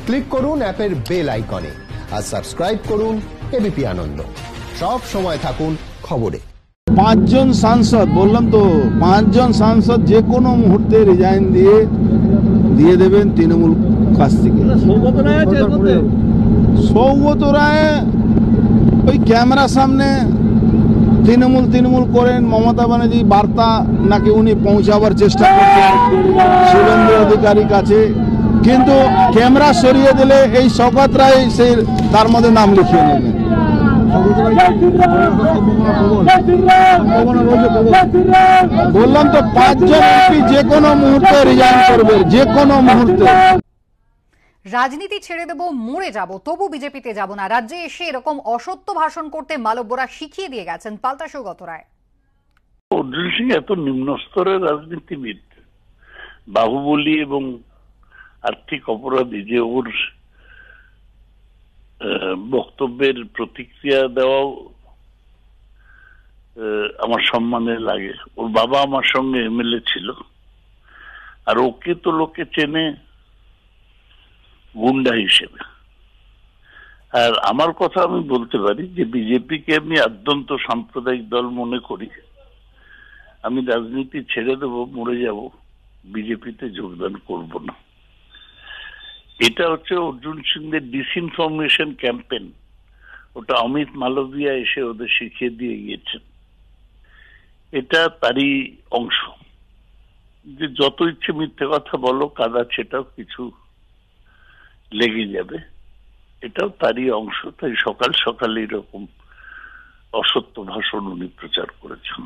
Click করুন অ্যাপের bell আইকনে আর সাবস্ক্রাইব করুন এবিপি আনন্দ। সব সময় থাকুন খবরে। 5 জন সাংসদ, বললাম তো 5 জন সাংসদ যে কোনো মুহূর্তে রিজাইন দিয়ে দেবেন তৃণমূল কাছ থেকে। সৌগত রায় ওই ক্যামেরার সামনে তৃণমূল করেন, মমতা ব্যানার্জি বার্তা নাকি উনি পৌঁছাবার চেষ্টা করছেন শুভেন্দু অধিকারীর কাছে, কিন্তু ক্যামেরা সরিয়ে দিলে এই শওকত রায় সেই তার মধ্যে নাম লিখিয়ে নেবেন। বললাম তো 5 জন এমপি যে কোনো মুহূর্তে রিজাইন করবে, যে কোনো মুহূর্তে। রাজনীতি ছেড়ে দেব, মরে যাব, তবু বিজেপিতে যাব না, রাজ্যে এসে এরকম অসত্য ভাষণ করতে মালব্যরা শিখিয়ে দিয়ে গেছেন, পাল্টা সৌগত রায়। অর্জুন সিং এত নিম্ন স্তরের রাজনীতিবিদ, বাহুবলী এবং আর্থিক অপরাধী যে ওর বক্তব্যের প্রতিক্রিয়া দেওয়াও আমার সম্মানে লাগে। ওর বাবা আমার সঙ্গে এমএলএ ছিল, আর ওকে তো লোকে চেনে গুন্ডা হিসেবে। আর আমার কথা আমি বলতে পারি যে বিজেপিকে আমি অত্যন্ত সাম্প্রদায়িক দল মনে করি। আমি রাজনীতি ছেড়ে দেব, মরে যাব, বিজেপিতে যোগদান করব না। এটা হচ্ছে অর্জুন সিংদের ডিসইনফরমেশন ক্যাম্পেইন। ওটা অমিত মালবিয়া এসে ওদের শিখিয়ে দিয়ে গিয়েছেন। এটা তারই অংশ যে যত ইচ্ছে মিথ্যে কথা বলো, কাদা ছেটাও, কিছু লেগে যাবে। এটাও তারই অংশ। তাই সকাল সকাল এরকম অসত্য ভাষণ উনি প্রচার করেছেন।